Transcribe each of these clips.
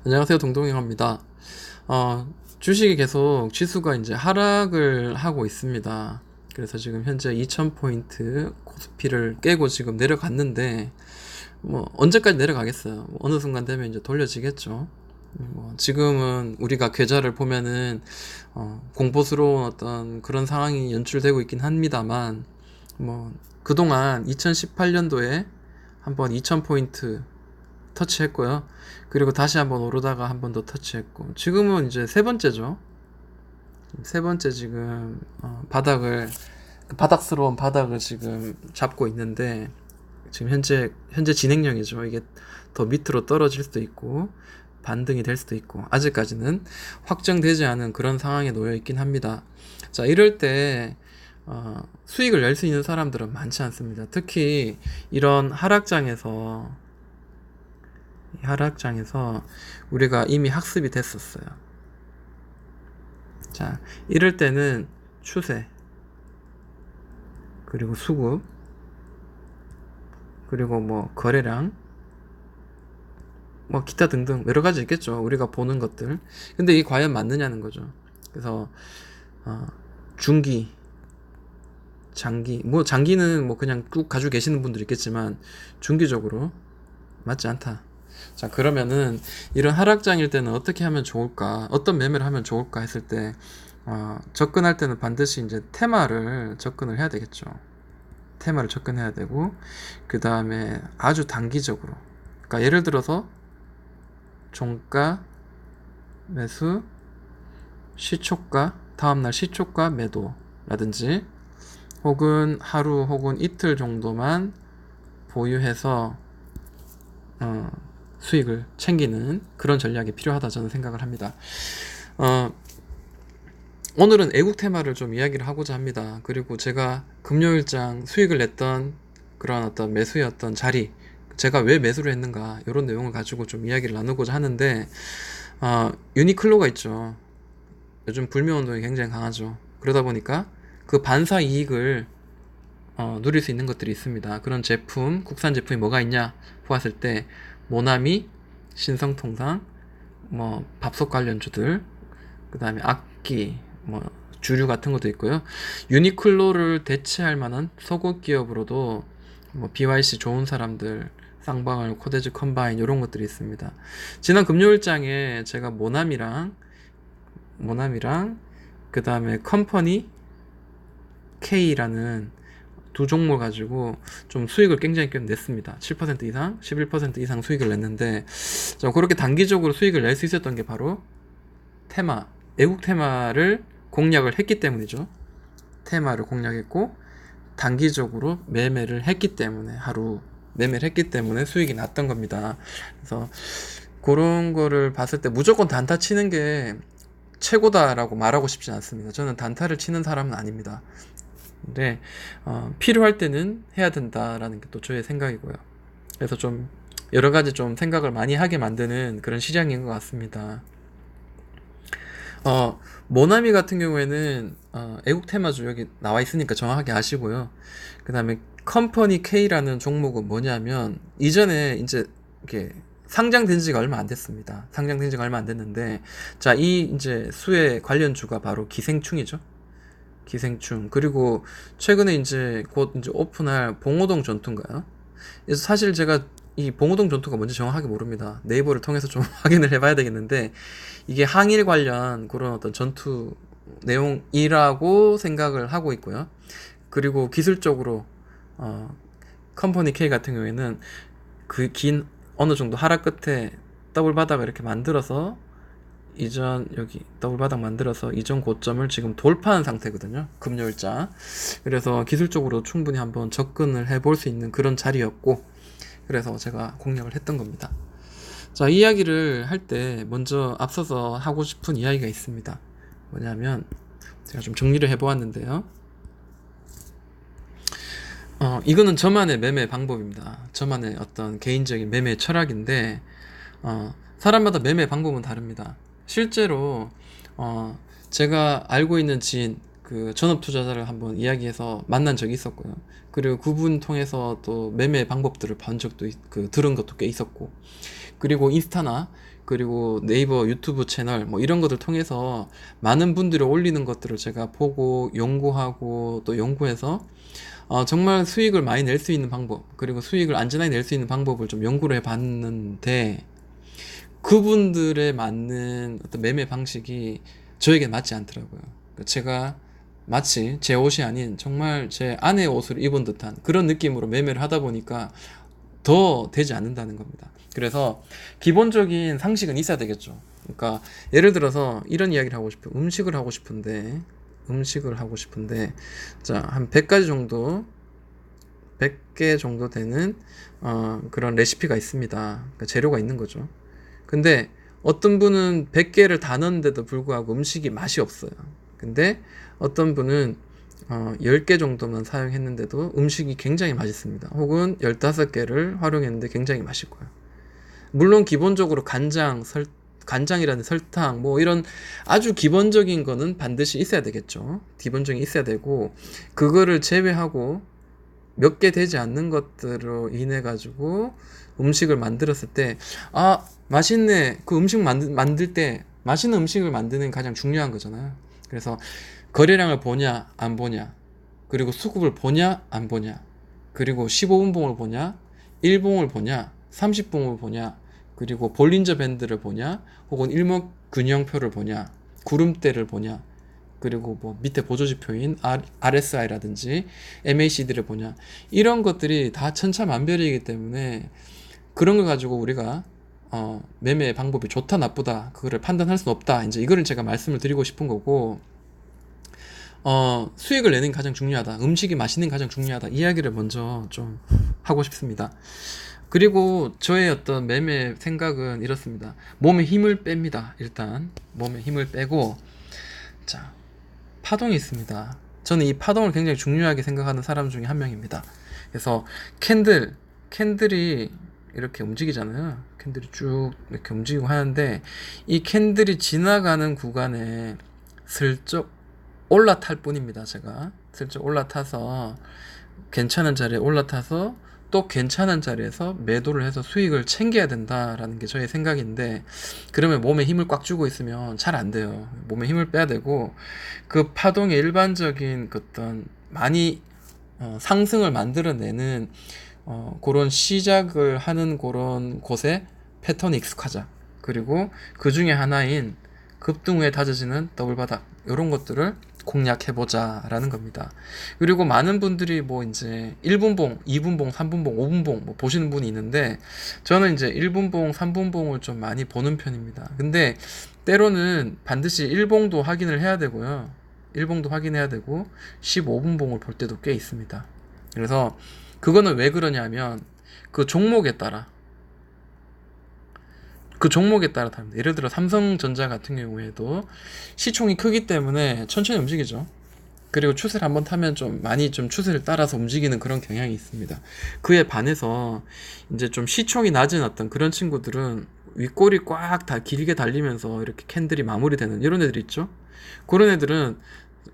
안녕하세요. 동동형입니다. 주식이 계속 지수가 이제 하락을 하고 있습니다. 그래서 지금 현재 2000포인트 코스피를 깨고 지금 내려갔는데, 언제까지 내려가겠어요? 어느 순간 되면 이제 돌려지겠죠. 지금은 우리가 계좌를 보면은, 공포스러운 어떤 그런 상황이 연출되고 있긴 합니다만, 그동안 2018년도에 한번 2000포인트 터치했고요. 그리고 다시 한번 오르다가 한 번 더 터치했고, 지금은 이제 세 번째죠. 세 번째 지금 바닥스러운 바닥을 지금 잡고 있는데, 지금 현재 진행형이죠. 이게 더 밑으로 떨어질 수도 있고 반등이 될 수도 있고, 아직까지는 확정되지 않은 그런 상황에 놓여 있긴 합니다. 자, 이럴 때 수익을 낼 수 있는 사람들은 많지 않습니다. 특히 이런 하락장에서 우리가 이미 학습이 됐었어요. 자, 이럴 때는 추세, 그리고 수급, 그리고 거래량, 기타 등등 여러 가지 있겠죠. 우리가 보는 것들. 근데 이게 과연 맞느냐는 거죠. 그래서 중기, 장기, 장기는 그냥 쭉 가지고 계시는 분들이 있겠지만 중기적으로 맞지 않다. 자, 그러면은 이런 하락장일 때는 어떻게 하면 좋을까? 어떤 매매를 하면 좋을까 했을 때 접근할 때는 반드시 이제 테마를 접근을 해야 되겠죠. 테마를 접근해야 되고, 그 다음에 아주 단기적으로, 그러니까 예를 들어서 종가 매수, 시초가, 다음날 시초가 매도라든지, 혹은 하루 혹은 이틀 정도만 보유해서 수익을 챙기는 그런 전략이 필요하다 저는 생각을 합니다. 오늘은 애국 테마를 좀 이야기를 하고자 합니다. 그리고 제가 금요일장 수익을 냈던 그런 어떤 매수였던 자리, 제가 왜 매수를 했는가, 이런 내용을 가지고 좀 이야기를 나누고자 하는데, 유니클로가 있죠. 요즘 불매운동이 굉장히 강하죠. 그러다 보니까 그 반사 이익을 누릴 수 있는 것들이 있습니다. 그런 제품, 국산 제품이 뭐가 있냐 보았을 때, 모나미, 신성통상, 밥솥 관련주들, 그 다음에 악기, 주류 같은 것도 있고요. 유니클로를 대체할 만한 소국 기업으로도 BYC 좋은 사람들, 쌍방울, 코데즈 컴바인 이런 것들이 있습니다. 지난 금요일장에 제가 모나미랑 그 다음에 컴퍼니 K라는 두 종목을 가지고 좀 수익을 굉장히 꽤 냈습니다. 7% 이상, 11% 이상 수익을 냈는데, 그렇게 단기적으로 수익을 낼 수 있었던 게 바로 애국 테마를 공략을 했기 때문이죠. 테마를 공략했고 단기적으로 매매를 했기 때문에, 하루 매매를 했기 때문에 수익이 났던 겁니다. 그래서 그런 거를 봤을 때 무조건 단타 치는 게 최고다라고 말하고 싶진 않습니다. 저는 단타를 치는 사람은 아닙니다. 근데 필요할 때는 해야 된다라는 게 또 저의 생각이고요. 그래서 좀 여러 가지 좀 생각을 많이 하게 만드는 그런 시장인 것 같습니다. 모나미 같은 경우에는 애국 테마주 여기 나와 있으니까 정확하게 아시고요. 그 다음에 컴퍼니 K라는 종목은 뭐냐면, 이전에 이제 이렇게 상장된 지가 얼마 안 됐습니다. 상장된 지가 얼마 안 됐는데, 자, 이 이제 수혜 관련주가 바로 기생충이죠. 기생충. 그리고 최근에 이제 곧 이제 오픈할 봉오동 전투인가요? 그래서 사실 제가 이 봉오동 전투가 뭔지 정확하게 모릅니다. 네이버를 통해서 좀 확인을 해봐야 되겠는데, 이게 항일 관련 그런 어떤 전투 내용이라고 생각을 하고 있고요. 그리고 기술적으로 컴퍼니 K 같은 경우에는 그 긴 어느 정도 하락 끝에 더블 바닥을 이렇게 만들어서 여기 더블 바닥 만들어서 이전 고점을 지금 돌파한 상태거든요. 금요일자. 그래서 기술적으로 충분히 한번 접근을 해볼 수 있는 그런 자리였고, 그래서 제가 공략을 했던 겁니다. 자, 이 이야기를 할 때 먼저 앞서서 하고 싶은 이야기가 있습니다. 뭐냐면, 제가 좀 정리를 해보았는데요. 이거는 저만의 매매 방법입니다. 저만의 어떤 개인적인 매매 철학인데, 사람마다 매매 방법은 다릅니다. 실제로 제가 알고 있는 지인, 그 전업 투자자를 한번 이야기해서 만난 적이 있었고요. 그리고 그분 통해서 또 매매 방법들을 본 적도 들은 것도 꽤 있었고, 그리고 인스타나 그리고 네이버 유튜브 채널 뭐 이런 것들 통해서 많은 분들이 올리는 것들을 제가 보고 연구하고 또 연구해서 정말 수익을 많이 낼 수 있는 방법, 그리고 수익을 안전하게 낼 수 있는 방법을 좀 연구를 해봤는데, 그분들에 맞는 어떤 매매 방식이 저에게 맞지 않더라고요. 그러니까 제가 마치 제 옷이 아닌 정말 제 아내의 옷을 입은 듯한 그런 느낌으로 매매를 하다 보니까 더 되지 않는다는 겁니다. 그래서 기본적인 상식은 있어야 되겠죠. 그러니까 예를 들어서 이런 이야기를 하고 싶어요. 음식을 하고 싶은데 자, 한 100가지 정도 100개 정도 되는 그런 레시피가 있습니다. 그러니까 재료가 있는 거죠. 근데 어떤 분은 100개를 다 넣었는데도 불구하고 음식이 맛이 없어요. 근데 어떤 분은 10개 정도만 사용했는데도 음식이 굉장히 맛있습니다. 혹은 15개를 활용했는데 굉장히 맛있고요. 물론 기본적으로 간장이라는 설탕, 뭐 이런 아주 기본적인 거는 반드시 있어야 되겠죠. 기본적인 게 있어야 되고, 그거를 제외하고 몇 개 되지 않는 것들로 인해 가지고 음식을 만들었을 때, 맛있네. 그 음식 만들 때 맛있는 음식을 만드는 게 가장 중요한 거잖아요. 그래서 거래량을 보냐 안 보냐, 그리고 수급을 보냐 안 보냐, 그리고 15분봉을 보냐 1봉을 보냐 30봉을 보냐, 그리고 볼린저 밴드를 보냐 혹은 일목균형표를 보냐, 구름대를 보냐, 그리고 뭐 밑에 보조지표인 RSI라든지 MACD를 보냐, 이런 것들이 다 천차만별이기 때문에 그런 걸 가지고 우리가 매매 방법이 좋다 나쁘다 그거를 판단할 수는 없다, 이제 이거를 제가 말씀을 드리고 싶은 거고, 수익을 내는 게 가장 중요하다, 음식이 맛있는 게 가장 중요하다, 이야기를 먼저 좀 하고 싶습니다. 그리고 저의 어떤 매매 생각은 이렇습니다. 몸에 힘을 뺍니다. 일단 몸에 힘을 빼고, 자, 파동이 있습니다. 저는 이 파동을 굉장히 중요하게 생각하는 사람 중에 한 명입니다. 그래서 캔들이 이렇게 움직이잖아요. 캔들이 쭉 이렇게 움직이고 하는데, 이 캔들이 지나가는 구간에 슬쩍 올라탈 뿐입니다. 제가 슬쩍 올라타서 괜찮은 자리에 올라타서 또 괜찮은 자리에서 매도를 해서 수익을 챙겨야 된다라는 게 저의 생각인데, 그러면 몸에 힘을 꽉 주고 있으면 잘 안 돼요. 몸에 힘을 빼야 되고, 그 파동의 일반적인 어떤 많이 상승을 만들어내는 그런 시작을 하는 그런 곳에 패턴이 익숙하자. 그리고 그 중에 하나인 급등 후에 다져지는 더블바닥, 이런 것들을 공략해보자 라는 겁니다. 그리고 많은 분들이 뭐 이제 1분봉, 2분봉, 3분봉, 5분봉 뭐 보시는 분이 있는데, 저는 이제 1분봉, 3분봉을 좀 많이 보는 편입니다. 근데 때로는 반드시 1봉도 확인을 해야 되고요. 1봉도 확인해야 되고 15분봉을 볼 때도 꽤 있습니다. 그래서 그거는 왜 그러냐면 그 종목에 따라 다릅니다. 예를 들어 삼성전자 같은 경우에도 시총이 크기 때문에 천천히 움직이죠. 그리고 추세를 한번 타면 좀 많이 좀 추세를 따라서 움직이는 그런 경향이 있습니다. 그에 반해서 이제 좀 시총이 낮은 어떤 그런 친구들은 윗꼬리 꽉 다 길게 달리면서 이렇게 캔들이 마무리되는 이런 애들 있죠. 그런 애들은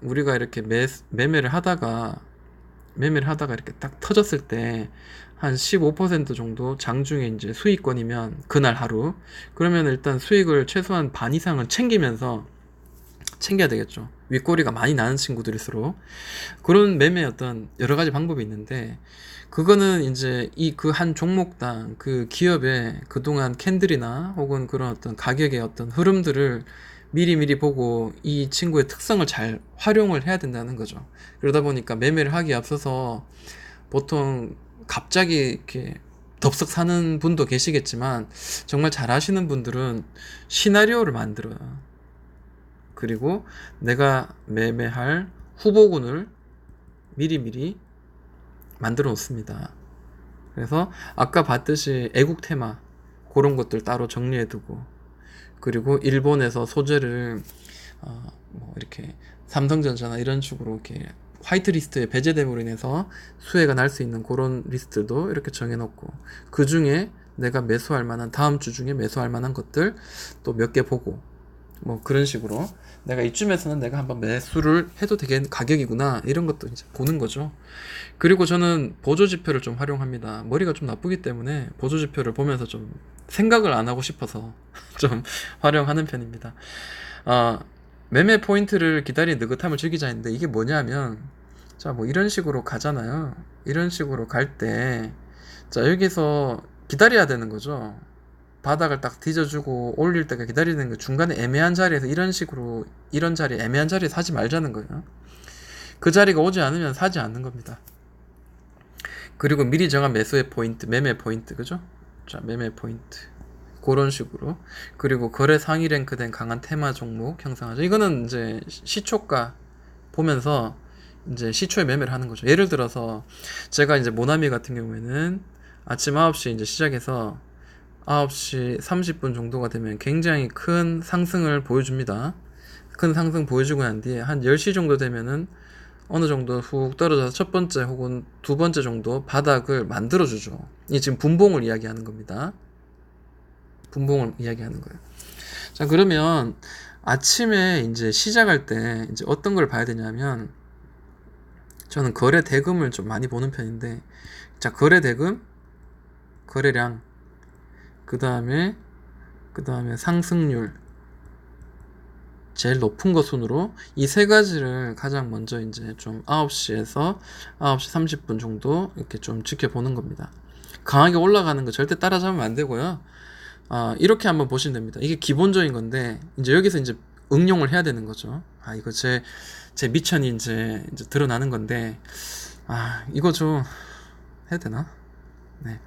우리가 이렇게 매매를 하다가 이렇게 딱 터졌을 때 한 15% 정도 장중에 이제 수익권이면 그날 하루, 그러면 일단 수익을 최소한 반 이상은 챙겨야 되겠죠. 윗꼬리가 많이 나는 친구들일수록. 그런 매매 어떤 여러 가지 방법이 있는데, 그거는 이제 이 그 한 종목당 그 기업의 그동안 캔들이나 혹은 그런 어떤 가격의 어떤 흐름들을 미리 보고 이 친구의 특성을 잘 활용을 해야 된다는 거죠. 그러다 보니까 매매를 하기에 앞서서 보통 갑자기 이렇게 덥석 사는 분도 계시겠지만, 정말 잘 하시는 분들은 시나리오를 만들어요. 그리고 내가 매매할 후보군을 미리 만들어 놓습니다. 그래서 아까 봤듯이 애국 테마 그런 것들 따로 정리해 두고, 그리고 일본에서 소재를 뭐 이렇게 삼성전자나 이런 식으로 이렇게 화이트 리스트에 배제됨으로 인해서 수혜가 날 수 있는 그런 리스트도 이렇게 정해놓고, 그 중에 내가 매수할 만한, 다음 주 중에 매수할 만한 것들 또 몇 개 보고, 뭐 그런 식으로 내가 이쯤에서는 내가 한번 매수를 해도 되겠는 가격이구나 이런 것도 이제 보는 거죠. 그리고 저는 보조지표를 좀 활용합니다. 머리가 좀 나쁘기 때문에 보조지표를 보면서 좀 생각을 안 하고 싶어서 좀 활용하는 편입니다. 아, 매매 포인트를 기다리는 느긋함을 즐기자 했는데 이게 뭐냐면 자, 뭐 이런 식으로 가잖아요. 이런 식으로 갈 때 자, 여기서 기다려야 되는 거죠. 바닥을 딱 뒤져주고 올릴 때가 기다리는 거 중간에 애매한 자리에서 이런 식으로 이런 자리 애매한 자리에 사지 말자는 거예요. 그 자리가 오지 않으면 사지 않는 겁니다. 그리고 미리 정한 매수의 포인트, 매매 포인트, 그죠? 자, 매매 포인트. 그런 식으로. 그리고 거래 상위 랭크된 강한 테마 종목 형성하죠. 이거는 이제 시초가 보면서 이제 시초에 매매를 하는 거죠. 예를 들어서 제가 이제 모나미 같은 경우에는 아침 9시 이제 시작해서 9시 30분 정도가 되면 굉장히 큰 상승을 보여줍니다. 큰 상승 보여주고 난 뒤에 한 10시 정도 되면은 어느 정도 훅 떨어져서 첫 번째 혹은 두 번째 정도 바닥을 만들어주죠. 이 지금 분봉을 이야기하는 겁니다. 분봉을 이야기하는 거예요. 자, 그러면 아침에 이제 시작할 때 이제 어떤 걸 봐야 되냐면 저는 거래 대금을 좀 많이 보는 편인데 자, 거래 대금, 거래량, 그 다음에 상승률 제일 높은 거 순으로 이 세 가지를 가장 먼저 이제 좀 9시에서 9시 30분 정도 이렇게 좀 지켜보는 겁니다. 강하게 올라가는 거 절대 따라잡으면 안 되고요. 이렇게 한번 보시면 됩니다. 이게 기본적인 건데 이제 여기서 이제 응용을 해야 되는 거죠. 이거 제 미천이 이제 드러나는 건데 이거 좀 해야 되나? 네.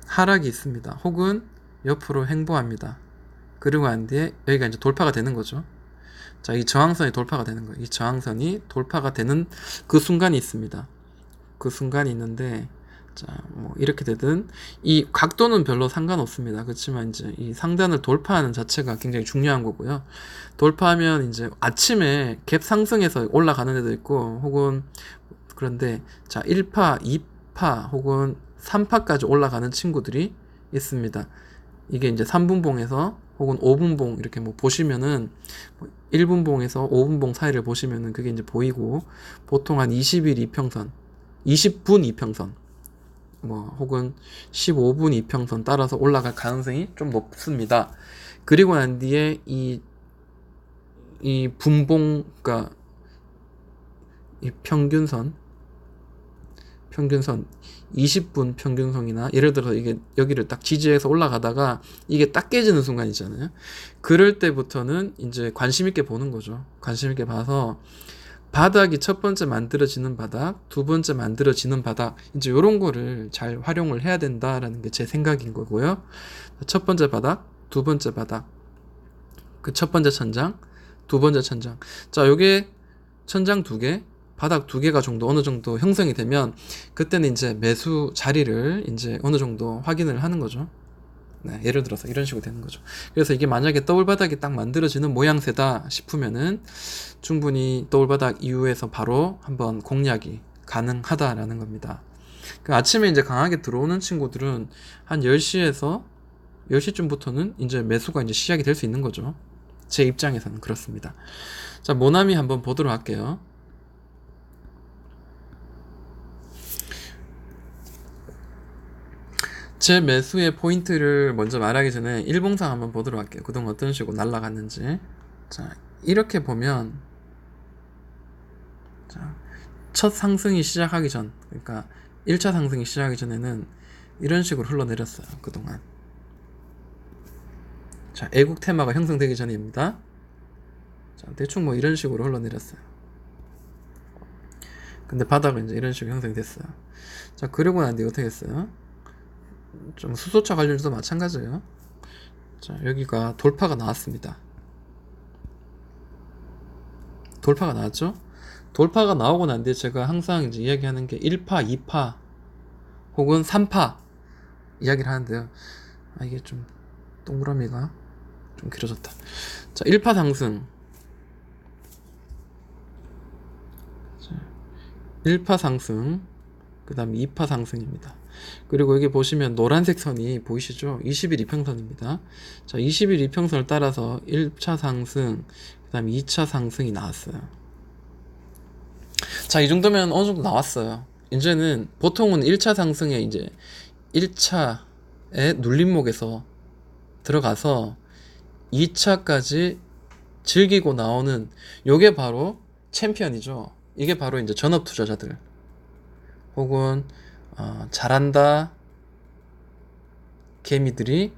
하락이 있습니다. 혹은 옆으로 횡보합니다. 그리고 난 뒤에 여기가 이제 돌파가 되는 거죠. 자, 이 저항선이 돌파가 되는 거예요. 이 저항선이 돌파가 되는 그 순간이 있습니다. 그 순간이 있는데, 자, 뭐, 이렇게 되든, 이 각도는 별로 상관없습니다. 그렇지만 이제 이 상단을 돌파하는 자체가 굉장히 중요한 거고요. 돌파하면 이제 아침에 갭 상승해서 올라가는 데도 있고, 혹은, 그런데, 자, 1파, 2파, 혹은 3파까지 올라가는 친구들이 있습니다. 이게 이제 3분봉에서 혹은 5분봉 이렇게 뭐 보시면은 1분봉에서 5분봉 사이를 보시면은 그게 이제 보이고 보통 한 20일 이평선, 20분 이평선 뭐 혹은 15분 이평선 따라서 올라갈 가능성이 좀 높습니다. 그리고 난 뒤에 이 분봉 그러니까 이 평균선 20분 평균선이나 예를 들어서 이게 여기를 딱 지지해서 올라가다가 이게 딱 깨지는 순간 있잖아요. 그럴 때부터는 이제 관심 있게 보는 거죠. 관심 있게 봐서 바닥이 첫 번째 만들어지는 바닥, 두 번째 만들어지는 바닥 이제 이런 거를 잘 활용을 해야 된다라는 게 제 생각인 거고요. 첫 번째 바닥, 두 번째 바닥, 그 첫 번째 천장, 두 번째 천장. 자, 요게 천장 두 개, 바닥 두 개가 정도 어느 정도 형성이 되면 그때는 이제 매수 자리를 이제 어느 정도 확인을 하는 거죠. 네, 예를 들어서 이런 식으로 되는 거죠. 그래서 이게 만약에 더블 바닥이 딱 만들어지는 모양새다 싶으면은 충분히 더블 바닥 이후에서 바로 한번 공략이 가능하다라는 겁니다. 그 아침에 이제 강하게 들어오는 친구들은 한 10시에서 10시쯤부터는 이제 매수가 이제 시작이 될 수 있는 거죠. 제 입장에서는 그렇습니다. 자, 모나미 한번 보도록 할게요. 제 매수의 포인트를 먼저 말하기 전에 일봉상 한번 보도록 할게요. 그동안 어떤 식으로 날아갔는지. 자, 이렇게 보면 자, 첫 상승이 시작하기 전, 그러니까 1차 상승이 시작하기 전에는 이런 식으로 흘러내렸어요. 그동안. 자, 애국 테마가 형성되기 전입니다. 자, 대충 뭐 이런 식으로 흘러내렸어요. 근데 바닥은 이제 이런 식으로 형성이 됐어요. 자, 그러고 난 뒤에 어떻게 했어요? 좀 수소차 관련주도 마찬가지예요. 자, 여기가 돌파가 나왔습니다. 돌파가 나왔죠? 돌파가 나오고 난 뒤에 제가 항상 이제 이야기하는 게 1파, 2파 혹은 3파 이야기를 하는데요. 이게 좀 동그라미가 좀 길어졌다. 자, 1파 상승. 자, 1파 상승. 그 다음에 2파 상승입니다. 그리고 여기 보시면 노란색 선이 보이시죠? 20일 이평선입니다. 자, 20일 이평선을 따라서 1차 상승, 그 다음에 2차 상승이 나왔어요. 자, 이 정도면 어느 정도 나왔어요. 이제는 보통은 1차 상승에 이제 1차의 눌림목에서 들어가서 2차까지 즐기고 나오는 요게 바로 챔피언이죠. 이게 바로 이제 전업 투자자들 혹은 잘한다 개미들이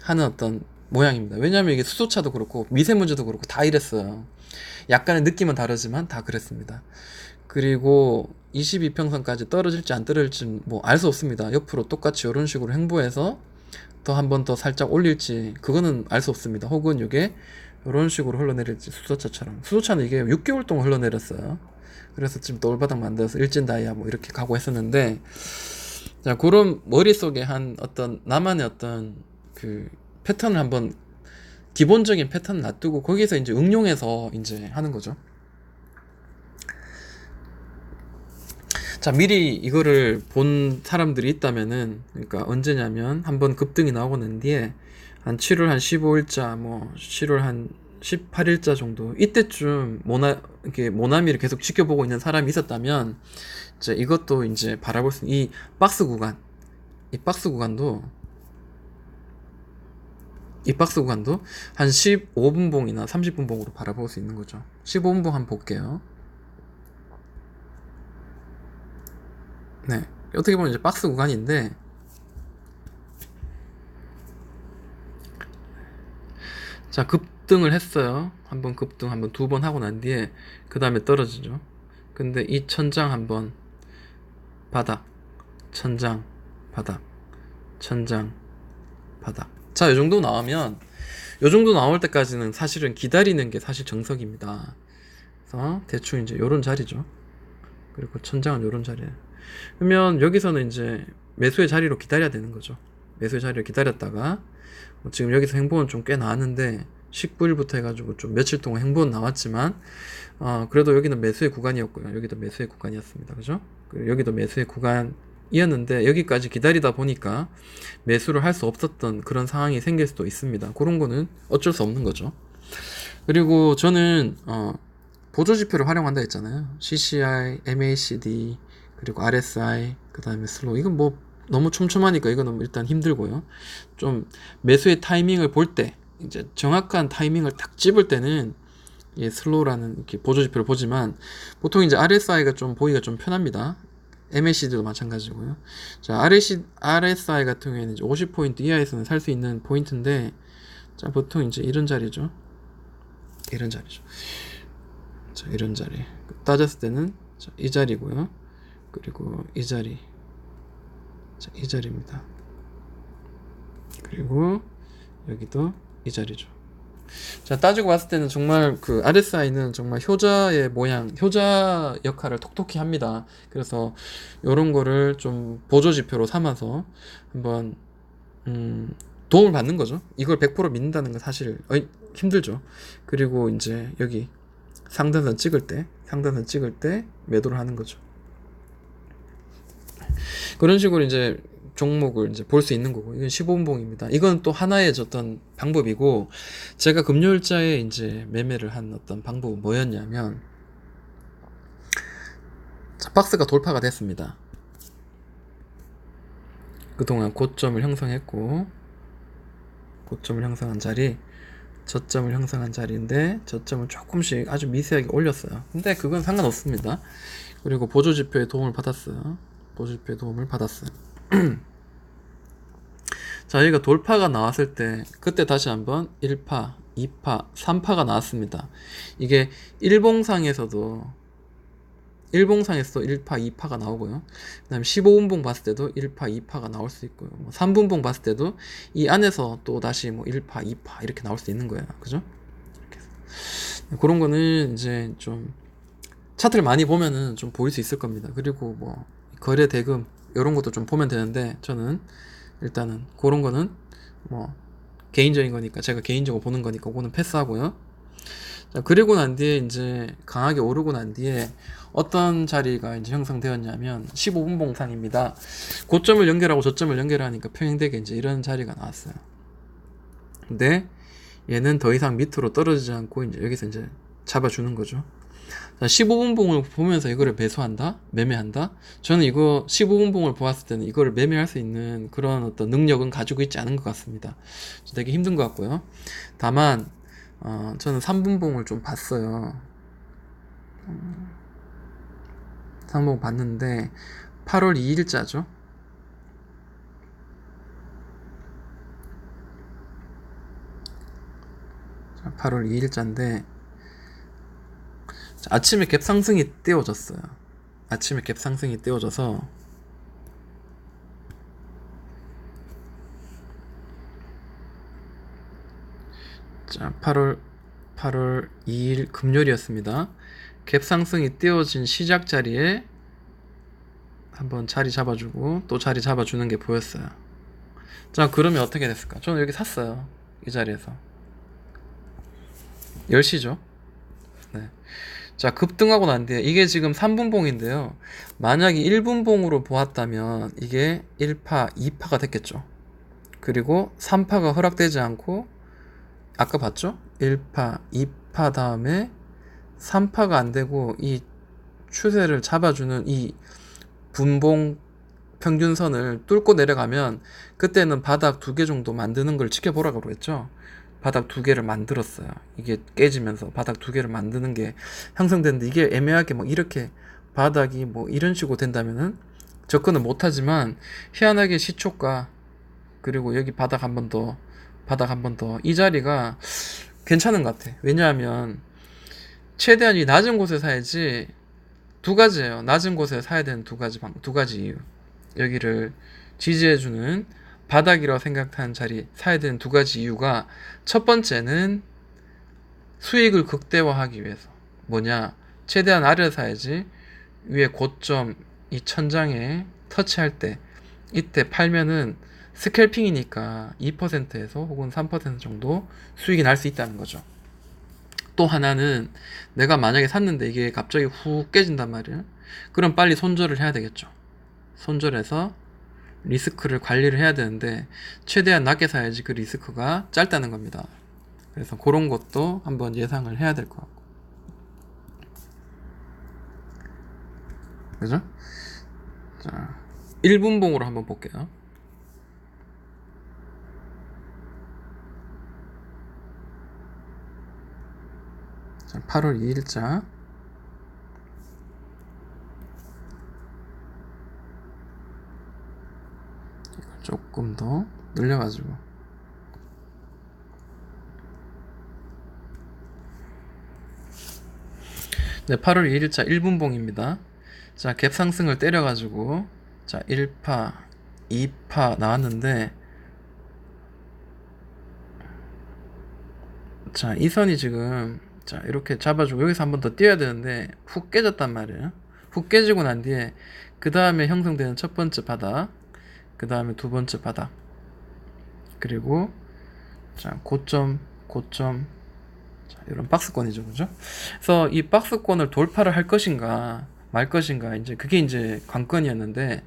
하는 어떤 모양입니다. 왜냐하면 이게 수소차도 그렇고 미세먼지도 그렇고 다 이랬어요. 약간의 느낌은 다르지만 다 그랬습니다. 그리고 22평선까지 떨어질지 안 떨어질지 뭐 알 수 없습니다. 옆으로 똑같이 이런 식으로 행보해서 더 한 번 더 살짝 올릴지 그거는 알 수 없습니다. 혹은 이게 이런 식으로 흘러내릴지 수소차처럼. 수소차는 이게 6개월 동안 흘러내렸어요. 그래서 지금 또 올바닥 만들어서 일진 다이아 뭐 이렇게 가고 했었는데, 자, 그런 머릿속에 한 어떤 나만의 어떤 그 패턴을 한번 기본적인 패턴을 놔두고 거기서 이제 응용해서 이제 하는 거죠. 자, 미리 이거를 본 사람들이 있다면은, 그러니까 언제냐면 한번 급등이 나오고 난 뒤에 한 7월 한 15일자 뭐 7월 한 18일자 정도 이때쯤 이렇게 모나미를 계속 지켜보고 있는 사람이 있었다면 이제 이것도 이제 바라볼 수 있는 이 박스 구간도 한 15분 봉이나 30분 봉으로 바라볼 수 있는 거죠. 15분 봉 한번 볼게요. 네, 어떻게 보면 이제 박스 구간인데, 자, 급등을 했어요. 한번 급등 한번 두 번 하고 난 뒤에 그 다음에 떨어지죠. 근데 이 천장 한번 바닥, 천장, 바닥, 천장, 바닥. 자, 요 정도 나오면, 요 정도 나올 때까지는 사실은 기다리는 게 사실 정석입니다. 그래서 대충 이제 요런 자리죠. 그리고 천장은 요런 자리예요. 그러면 여기서는 이제 매수의 자리로 기다려야 되는 거죠. 매수의 자리를 기다렸다가 지금 여기서 행보는 좀 꽤 나왔는데 19일부터 해가지고 좀 며칠 동안 행보는 나왔지만 그래도 여기는 매수의 구간이었고요. 여기도 매수의 구간이었습니다. 그죠? 여기도 매수의 구간이었는데 여기까지 기다리다 보니까 매수를 할 수 없었던 그런 상황이 생길 수도 있습니다. 그런 거는 어쩔 수 없는 거죠. 그리고 저는 보조지표를 활용한다 했잖아요. CCI, MACD, 그리고 RSI, 그 다음에 슬로우. 이건 뭐 너무 촘촘하니까 이거는 일단 힘들고요. 좀 매수의 타이밍을 볼 때, 이제 정확한 타이밍을 딱 집을 때는 슬로우라는 이렇게 보조지표를 보지만 보통 이제 RSI가 좀 보기가 좀 편합니다. MACD도 마찬가지고요. 자, RSI 같은 경우에는 이제 50포인트 이하에서는 살 수 있는 포인트인데, 자, 보통 이제 이런 자리죠. 이런 자리죠. 자, 이런 자리. 따졌을 때는 자, 이 자리고요. 그리고 이 자리. 자, 이 자리입니다. 그리고 여기도 이 자리죠. 자, 따지고 봤을 때는 정말 그 RSI는 정말 효자의 모양, 효자 역할을 톡톡히 합니다. 그래서 요런 거를 좀 보조지표로 삼아서 한번 도움을 받는 거죠. 이걸 100% 믿는다는 건 사실 힘들죠. 그리고 이제 여기 상단선 찍을 때 매도를 하는 거죠. 그런 식으로 이제 종목을 이제 볼 수 있는 거고, 이건 15분봉입니다. 이건 또 하나의 어떤 방법이고, 제가 금요일자에 이제 매매를 한 어떤 방법은 뭐였냐면, 자, 박스가 돌파가 됐습니다. 그동안 고점을 형성했고, 고점을 형성한 자리, 저점을 형성한 자리인데 저점을 조금씩 아주 미세하게 올렸어요. 근데 그건 상관없습니다. 그리고 보조지표의 도움을 받았어요. 보조지표의 도움을 받았어요. 자, 여기가 돌파가 나왔을 때 그때 다시 한번 1파, 2파, 3파가 나왔습니다. 이게 일봉상에서도 1파, 2파가 나오고요. 그 다음에 15분봉 봤을 때도 1파, 2파가 나올 수 있고요. 뭐 3분봉 봤을 때도 이 안에서 또 다시 뭐 1파, 2파 이렇게 나올 수 있는 거예요. 그죠? 이렇게 해서. 그런 거는 이제 좀 차트를 많이 보면은 좀 보일 수 있을 겁니다. 그리고 뭐 거래 대금 이런 것도 좀 보면 되는데, 저는 일단은 그런 거는 뭐 개인적인 거니까, 제가 개인적으로 보는 거니까 그거는 패스하고요. 자, 그리고 난 뒤에 이제 강하게 오르고 난 뒤에 어떤 자리가 이제 형성되었냐면 15분 봉상입니다. 고점을 연결하고 저점을 연결하니까 평행되게 이제 이런 자리가 나왔어요. 근데 얘는 더 이상 밑으로 떨어지지 않고 이제 여기서 이제 잡아주는 거죠. 자, 15분 봉을 보면서 이거를 매수한다? 매매한다? 저는 이거 15분 봉을 보았을 때는 이거를 매매할 수 있는 그런 어떤 능력은 가지고 있지 않은 것 같습니다. 되게 힘든 것 같고요. 다만 저는 3분 봉을 좀 봤어요. 3분 봉 봤는데 8월 2일자죠. 8월 2일자인데 아침에 갭 상승이 띄워졌어요. 아침에 갭 상승이 띄워져서 자, 8월 2일 금요일이었습니다. 갭 상승이 띄워진 시작 자리에 한번 자리 잡아주고 또 자리 잡아주는 게 보였어요. 자, 그러면 어떻게 됐을까? 저는 여기 샀어요. 이 자리에서 10시죠. 네. 자, 급등하고 난 뒤에 이게 지금 3분봉인데요. 만약에 1분봉으로 보았다면 이게 1파, 2파가 됐겠죠. 그리고 3파가 허락되지 않고 아까 봤죠? 1파, 2파 다음에 3파가 안 되고 이 추세를 잡아주는 이 분봉 평균선을 뚫고 내려가면 그때는 바닥 2개 정도 만드는 걸 지켜보라고 했죠. 바닥 2개를 만들었어요. 이게 깨지면서 바닥 2개를 만드는 게 형성됐는데 이게 애매하게 뭐 이렇게 바닥이 뭐 이런 식으로 된다면은 접근을 못하지만 희한하게 시초가 그리고 여기 바닥 한 번 더 바닥 한 번 더 이 자리가 괜찮은 것 같아. 왜냐하면 최대한 이 낮은 곳에 사야지. 두 가지예요. 낮은 곳에 사야 되는 두 가지 이유. 여기를 지지해주는 바닥이라고 생각하는 자리 사야 되는 두 가지 이유가 첫 번째는 수익을 극대화하기 위해서 뭐냐 최대한 아래를 사야지 위에 고점 이 천장에 터치할 때 이때 팔면은 스캘핑이니까 2%에서 혹은 3% 정도 수익이 날 수 있다는 거죠. 또 하나는 내가 만약에 샀는데 이게 갑자기 훅 깨진단 말이에요. 그럼 빨리 손절을 해야 되겠죠. 손절해서 리스크를 관리를 해야 되는데 최대한 낮게 사야지 그 리스크가 짧다는 겁니다. 그래서 그런 것도 한번 예상을 해야 될 것 같고. 그죠? 자, 1분봉으로 한번 볼게요. 자, 8월 2일자. 조금 더 늘려가지고. 네, 8월 2일자 1분봉입니다. 자, 갭 상승을 때려가지고, 자, 1파, 2파 나왔는데, 자, 이 선이 지금, 자, 이렇게 잡아주고, 여기서 한 번 더 뛰어야 되는데, 훅 깨졌단 말이에요. 훅 깨지고 난 뒤에, 그 다음에 형성되는 첫 번째 바닥, 그 다음에 두 번째 바닥, 그리고, 자, 고점, 자, 이런 박스권이죠, 그죠? 그래서 이 박스권을 돌파를 할 것인가, 말 것인가, 이제 그게 이제 관건이었는데,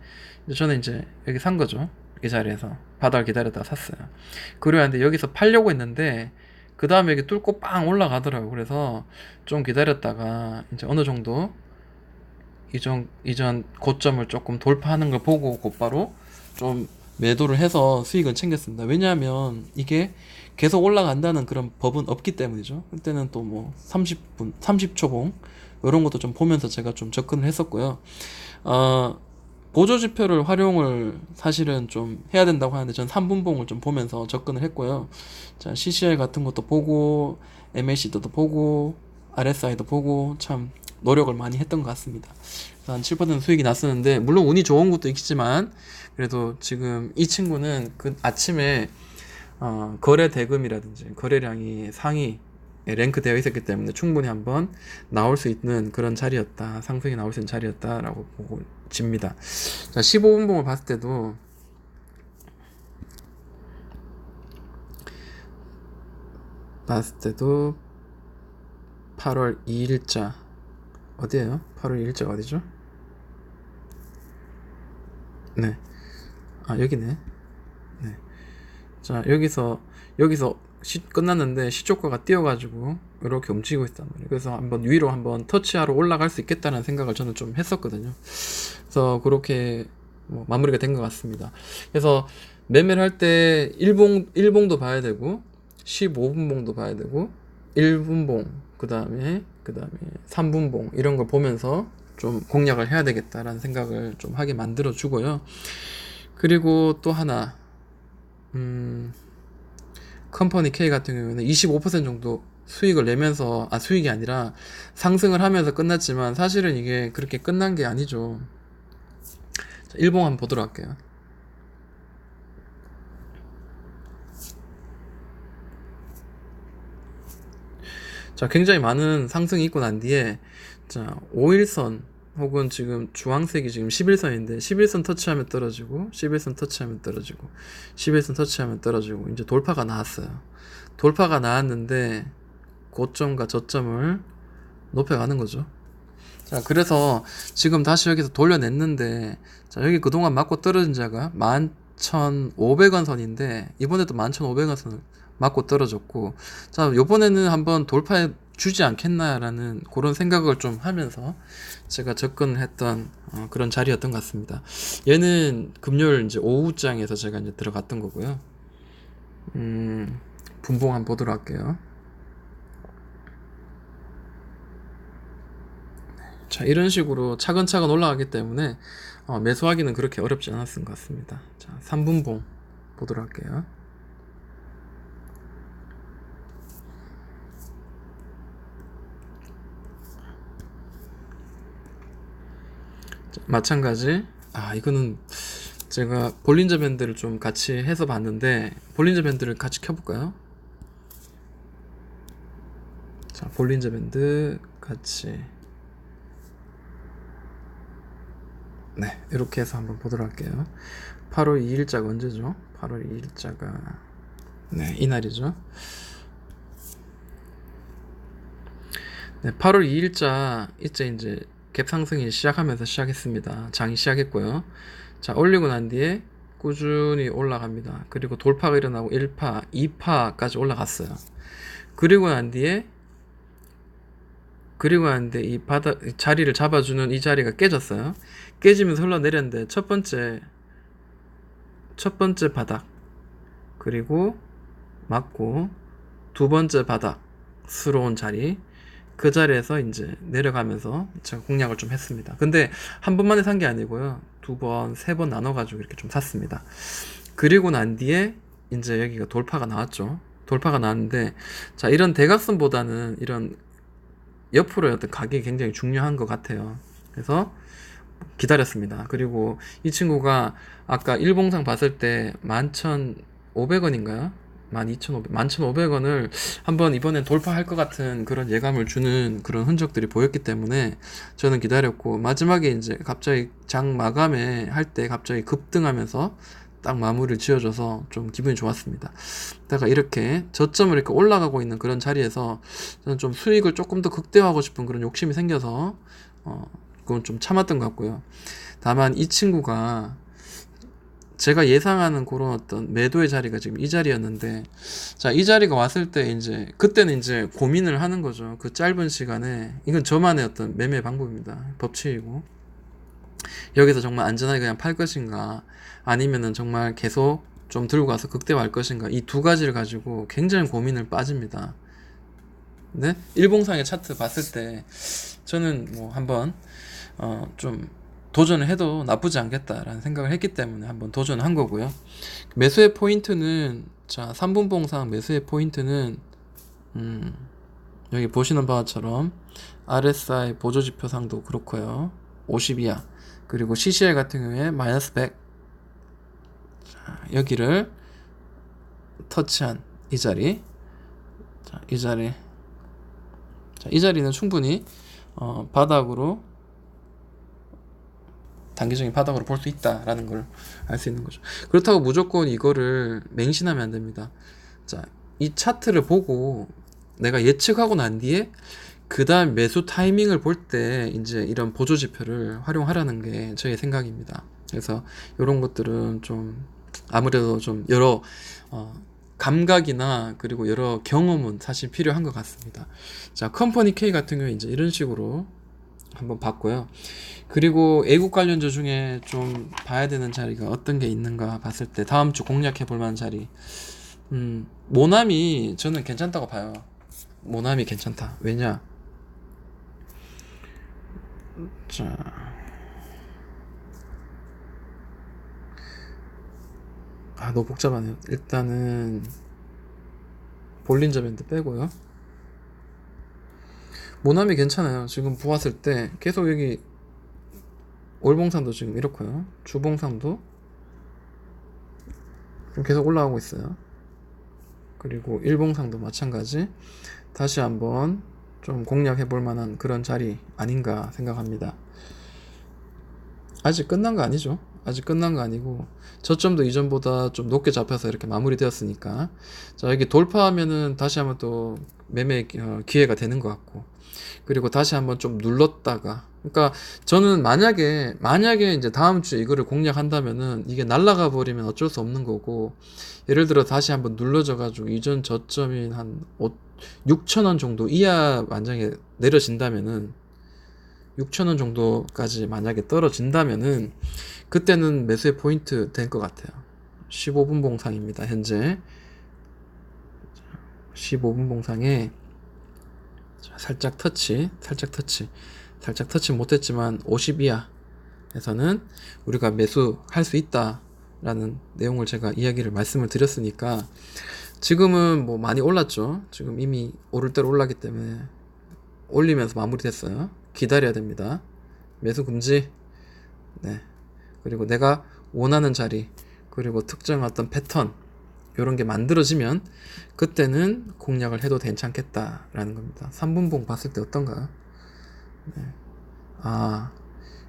이제 저는 이제 여기 산 거죠. 이 자리에서. 바닥을 기다렸다가 샀어요. 그리고 여기서 팔려고 했는데, 그 다음에 여기 뚫고 빵 올라가더라고요. 그래서 좀 기다렸다가, 이제 어느 정도 이전 고점을 조금 돌파하는 걸 보고 곧바로 좀 매도를 해서 수익을 챙겼습니다. 왜냐하면 이게 계속 올라간다는 그런 법은 없기 때문이죠. 그때는 또 뭐 30분, 30초봉 이런 것도 좀 보면서 제가 좀 접근을 했었고요. 보조지표를 활용을 사실은 좀 해야 된다고 하는데 전 3분봉을 좀 보면서 접근을 했고요. 자, CCI 같은 것도 보고 MACD도 보고 RSI도 보고 참 노력을 많이 했던 것 같습니다. 한 7% 수익이 났었는데 물론 운이 좋은 것도 있지만 그래도 지금 이 친구는 그 아침에 거래 대금이라든지 거래량이 상위 랭크 되어 있었기 때문에 충분히 한번 나올 수 있는 그런 자리였다. 상승이 나올 수 있는 자리였다라고 보고 집니다. 자, 15분봉을 봤을 때도 8월 2일자 어디에요? 8월 2일자가 어디죠? 네. 아, 여기네. 네. 자, 여기서 끝났는데 시초가가 뛰어가지고 이렇게 움직이고 있단 말이에요. 그래서 한번 위로 한번 터치하러 올라갈 수 있겠다는 생각을 저는 좀 했었거든요. 그래서 그렇게 뭐 마무리가 된 것 같습니다. 그래서 매매를 할 때 일봉도 봐야 되고 15분봉도 봐야 되고 1분봉 그다음에 3분봉 이런 걸 보면서 좀 공략을 해야 되겠다라는 생각을 좀 하게 만들어 주고요. 그리고 또 하나 컴퍼니 K 같은 경우에는 25% 정도 수익을 내면서 수익이 아니라 상승을 하면서 끝났지만 사실은 이게 그렇게 끝난 게 아니죠. 자, 일봉 한번 보도록 할게요. 자, 굉장히 많은 상승이 있고 난 뒤에 자, 5일선 혹은 지금 주황색이 지금 11선인데 11선 터치하면 떨어지고 11선 터치하면 떨어지고 11선 터치하면 떨어지고 이제 돌파가 나왔어요. 돌파가 나왔는데 고점과 저점을 높여가는 거죠. 자, 그래서 지금 다시 여기서 돌려냈는데 자, 여기 그동안 맞고 떨어진 자가 11,500원 선인데 이번에도 11,500원 선을 맞고 떨어졌고 자, 요번에는 한번 돌파해 주지 않겠나라는 그런 생각을 좀 하면서 제가 접근했던 그런 자리였던 것 같습니다. 얘는 금요일 이제 오후장에서 제가 이제 들어갔던 거고요. 분봉 한번 보도록 할게요. 자, 이런 식으로 차근차근 올라가기 때문에 매수하기는 그렇게 어렵지 않았던 것 같습니다. 자, 3분봉 보도록 할게요. 자, 마찬가지. 이거는 제가 볼린저 밴드를 좀 같이 해서 봤는데 볼린저 밴드를 같이 켜볼까요? 자, 볼린저 밴드 같이 네, 이렇게 해서 한번 보도록 할게요. 8월 2일자가 언제죠? 8월 2일자가 네, 이날이죠. 네, 8월 2일자 이제 갭 상승이 시작하면서 시작했습니다. 장이 시작했고요. 자, 올리고 난 뒤에 꾸준히 올라갑니다. 그리고 돌파가 일어나고 1파, 2파까지 올라갔어요. 그리고 난 뒤에 이 바닥 자리를 잡아주는 이 자리가 깨졌어요. 깨지면서 흘러내렸는데 첫 번째 바닥 그리고 맞고 두 번째 바닥스러운 자리 그 자리에서 이제 내려가면서 제가 공략을 좀 했습니다. 근데 한 번만에 산 게 아니고요. 두 번, 세 번 나눠가지고 이렇게 좀 샀습니다. 그리고 난 뒤에 이제 여기가 돌파가 나왔죠. 돌파가 나왔는데 자, 이런 대각선보다는 이런 옆으로의 어떤 가격이 굉장히 중요한 것 같아요. 그래서 기다렸습니다. 그리고 이 친구가 아까 일봉상 봤을 때 11,500원인가요? 11,500원을 한번 이번엔 돌파할 것 같은 그런 예감을 주는 그런 흔적들이 보였기 때문에 저는 기다렸고 마지막에 이제 갑자기 장 마감에 할 때 갑자기 급등하면서 딱 마무리를 지어줘서 좀 기분이 좋았습니다. 내가 이렇게 저점을 이렇게 올라가고 있는 그런 자리에서 저는 좀 수익을 조금 더 극대화하고 싶은 그런 욕심이 생겨서 그건 좀 참았던 것 같고요. 다만 이 친구가 제가 예상하는 그런 어떤 매도의 자리가 지금 이 자리였는데 자, 이 자리가 왔을 때 이제 그때는 이제 고민을 하는 거죠. 그 짧은 시간에 이건 저만의 어떤 매매 방법입니다. 법칙이고 여기서 정말 안전하게 그냥 팔 것인가 아니면은 정말 계속 좀 들고 가서 극대화할 것인가 이 두 가지를 가지고 굉장히 고민을 빠집니다. 네? 일봉상의 차트 봤을 때 저는 뭐 한번 좀 도전을 해도 나쁘지 않겠다라는 생각을 했기 때문에 한번 도전을 한 거고요. 매수의 포인트는 자, 3분봉상 매수의 포인트는 여기 보시는 바처럼 RSI 보조지표상도 그렇고요. 50 이하 그리고 CCL 같은 경우에 마이너스 100 자, 여기를 터치한 이 자리 자, 이 자리는 충분히 바닥으로 단기적인 바닥으로 볼 수 있다라는 걸 알 수 있는 거죠. 그렇다고 무조건 이거를 맹신하면 안 됩니다. 자, 이 차트를 보고 내가 예측하고 난 뒤에 그다음 매수 타이밍을 볼 때 이제 이런 보조 지표를 활용하라는 게 저의 생각입니다. 그래서 이런 것들은 좀 아무래도 좀 여러 감각이나 그리고 여러 경험은 사실 필요한 것 같습니다. 자, 컴퍼니 K 같은 경우에 이제 이런 식으로 한번 봤고요. 그리고 애국 관련주 중에 좀 봐야 되는 자리가 어떤 게 있는가 봤을 때 다음 주 공략해 볼 만한 자리. 모나미 저는 괜찮다고 봐요. 모나미 괜찮다. 왜냐? 자, 너무 복잡하네요. 일단은 볼린저 밴드 빼고요. 모나미 괜찮아요. 지금 보았을 때 계속 여기 월봉상도 지금 이렇고요. 주봉상도 좀 계속 올라가고 있어요. 그리고 일봉상도 마찬가지. 다시 한번 좀 공략해 볼 만한 그런 자리 아닌가 생각합니다. 아직 끝난 거 아니죠. 아직 끝난 거 아니고 저점도 이전보다 좀 높게 잡혀서 이렇게 마무리되었으니까, 자, 여기 돌파하면은 다시 한번 또 매매 기회가 되는 것 같고, 그리고 다시 한번 좀 눌렀다가, 그러니까 저는 만약에 이제 다음 주에 이거를 공략한다면은 이게 날아가 버리면 어쩔 수 없는 거고, 예를 들어 다시 한번 눌러져 가지고 이전 저점인 한 6,000원 정도 이하 만약에 내려진다면은, 6,000원 정도까지 만약에 떨어진다면은 그때는 매수의 포인트 될 것 같아요. 15분 봉상입니다. 현재 15분 봉상에 살짝 터치 못했지만 50 이하에서는 우리가 매수할 수 있다라는 내용을 제가 말씀을 드렸으니까, 지금은 뭐 많이 올랐죠. 지금 이미 오를 대로 올랐기 때문에 올리면서 마무리됐어요. 기다려야 됩니다. 매수 금지. 네. 그리고 내가 원하는 자리, 그리고 특정 어떤 패턴, 이런 게 만들어지면 그때는 공략을 해도 괜찮겠다라는 겁니다. 3분봉 봤을 때 어떤가요? 네.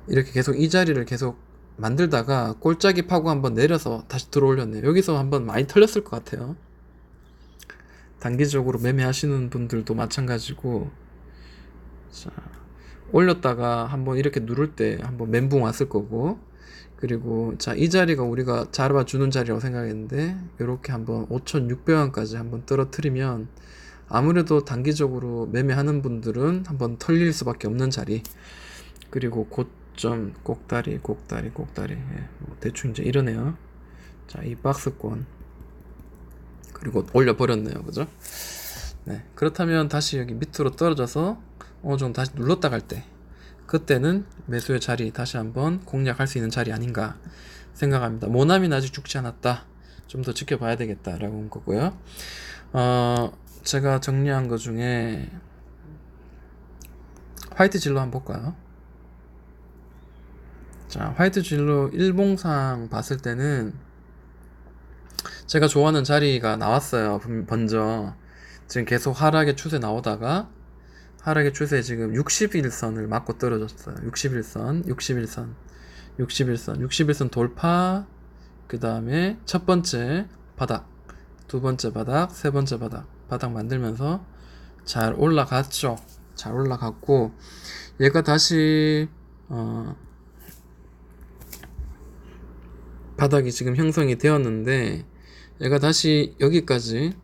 이렇게 계속 이 자리를 계속 만들다가 꼴짜기 파고 한번 내려서 다시 들어올렸네요. 여기서 한번 많이 털렸을 것 같아요. 단기적으로 매매하시는 분들도 마찬가지고, 자, 올렸다가 한번 이렇게 누를 때 한번 멘붕 왔을 거고, 그리고 자, 이 자리가 우리가 잡아주는 자리라고 생각했는데 이렇게 한번 5,600원까지 한번 떨어뜨리면 아무래도 단기적으로 매매하는 분들은 한번 털릴 수밖에 없는 자리, 그리고 고점 꼭다리 뭐 대충 이제 이러네요. 자, 이 박스권 그리고 올려버렸네요. 그죠? 네, 그렇다면 다시 여기 밑으로 떨어져서 어느 정도 다시 눌렀다 갈 때, 그때는 매수의 자리 다시 한번 공략할 수 있는 자리 아닌가 생각합니다. 모나미는 아직 죽지 않았다. 좀 더 지켜봐야 되겠다라고 한 거고요. 제가 정리한 거 중에 화이트 진로 한번 볼까요? 자, 화이트 진로 일봉상 봤을 때는 제가 좋아하는 자리가 나왔어요. 먼저 지금 계속 하락의 추세 나오다가 하락의 추세 지금 61선을 맞고 떨어졌어요. 61선 돌파, 그 다음에 첫 번째 바닥, 두 번째 바닥, 세 번째 바닥 만들면서 잘 올라갔죠. 잘 올라갔고, 얘가 다시 바닥이 지금 형성이 되었는데, 얘가 다시 여기까지,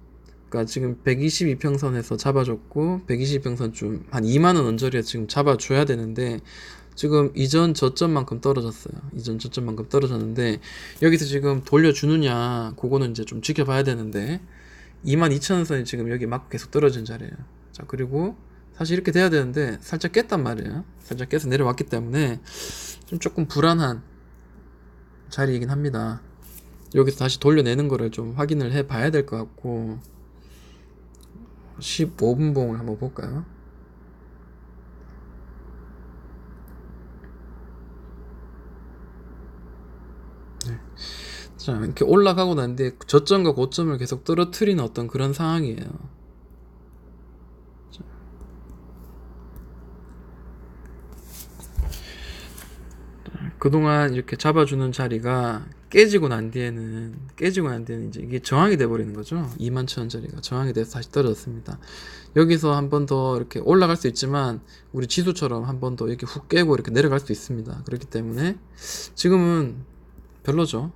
그러니까 지금 122평선에서 잡아줬고 122평선 좀 한 2만원 언저리에 지금 잡아줘야 되는데 지금 이전 저점만큼 떨어졌어요. 이전 저점만큼 떨어졌는데 여기서 지금 돌려주느냐, 그거는 이제 좀 지켜봐야 되는데 22,000원선이 지금 여기 막 계속 떨어진 자리예요. 자, 그리고 사실 이렇게 돼야 되는데 살짝 깼단 말이에요. 살짝 깨서 내려왔기 때문에 좀 조금 불안한 자리이긴 합니다. 여기서 다시 돌려내는 거를 좀 확인을 해 봐야 될 것 같고, 15분 봉을 한번 볼까요? 네. 자, 이렇게 올라가고 난 뒤에 저점과 고점을 계속 떨어뜨리는 어떤 그런 상황이에요. 자. 그동안 이렇게 잡아주는 자리가 깨지고 난 뒤에는 이제 이게 저항이 돼버리는 거죠. 21,000원짜리가 저항이 돼서 다시 떨어졌습니다. 여기서 한 번 더 이렇게 올라갈 수 있지만 우리 지수처럼 한 번 더 이렇게 훅 깨고 이렇게 내려갈 수 있습니다. 그렇기 때문에 지금은 별로죠.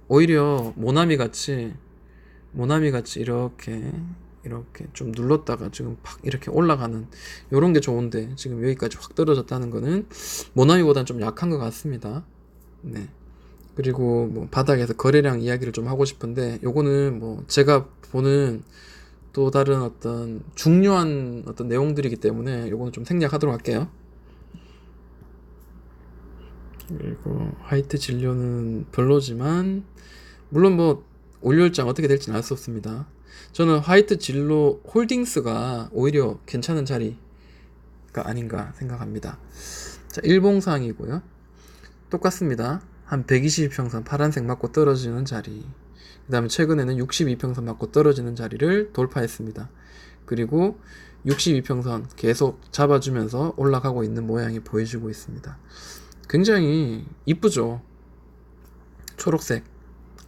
오히려 모나미 같이 이렇게 좀 눌렀다가 지금 팍 이렇게 올라가는 요런 게 좋은데 지금 여기까지 확 떨어졌다는 거는 모나미보다는 좀 약한 것 같습니다. 네. 그리고 뭐 바닥에서 거래량 이야기를 좀 하고 싶은데 요거는 뭐 제가 보는 또 다른 어떤 중요한 어떤 내용들이기 때문에 요거는 좀 생략하도록 할게요. 그리고 화이트 진료는 별로지만 물론 뭐 올려일장 어떻게 될지는 알 수 없습니다. 저는 화이트 진로 홀딩스가 오히려 괜찮은 자리가 아닌가 생각합니다. 자, 일봉상이고요. 똑같습니다. 한 122평선 파란색 맞고 떨어지는 자리. 그 다음에 최근에는 62평선 맞고 떨어지는 자리를 돌파했습니다. 그리고 62평선 계속 잡아주면서 올라가고 있는 모양이 보여지고 있습니다. 굉장히 이쁘죠? 초록색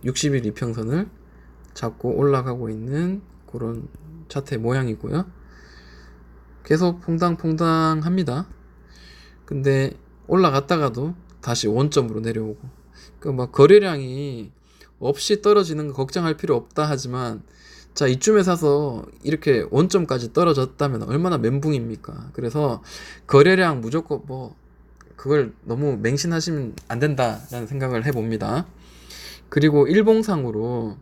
60일 이평선을 잡고 올라가고 있는 그런 차트의 모양이고요. 계속 퐁당퐁당 합니다. 근데 올라갔다가도 다시 원점으로 내려오고, 그러니까 막 거래량이 없이 떨어지는 거 걱정할 필요 없다 하지만, 자, 이쯤에 사서 이렇게 원점까지 떨어졌다면 얼마나 멘붕입니까? 그래서 거래량 무조건 뭐 그걸 너무 맹신하시면 안 된다라는 생각을 해봅니다. 그리고 일봉상으로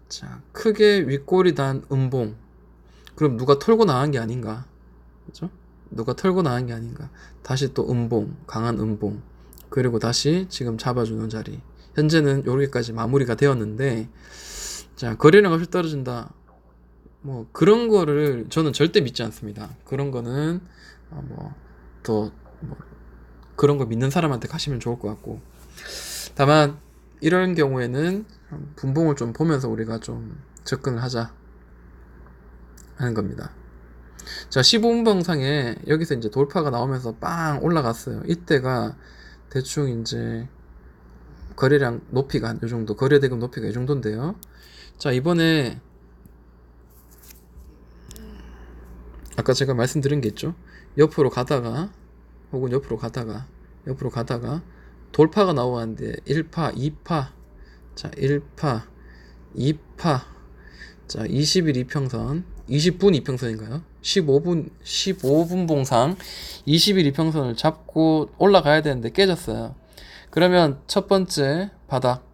자, 크게 윗골이 단 음봉. 그럼 누가 털고 나간 게 아닌가? 그죠? 누가 털고 나간 게 아닌가? 다시 또 음봉, 강한 음봉. 그리고 다시 지금 잡아주는 자리. 현재는 여기까지 마무리가 되었는데, 자, 거래량 없이 떨어진다. 뭐, 그런 거를 저는 절대 믿지 않습니다. 그런 거는, 뭐, 그런 거 믿는 사람한테 가시면 좋을 것 같고. 다만, 이런 경우에는 분봉을 좀 보면서 우리가 좀 접근을 하자 하는 겁니다. 자, 15분봉상에 여기서 이제 돌파가 나오면서 빵 올라갔어요. 이때가 대충 이제 거래량 높이가 한 요 정도, 거래대금 높이가 이 정도인데요. 자, 이번에 아까 제가 말씀드린 게 있죠. 옆으로 가다가 혹은 옆으로 가다가 돌파가 나오는데 1파, 2파, 자 1파, 2파, 자 20일 이평선, 20분 이평선인가요? 15분 봉상 20일 이평선을 잡고 올라가야 되는데 깨졌어요. 그러면 첫 번째 바닥,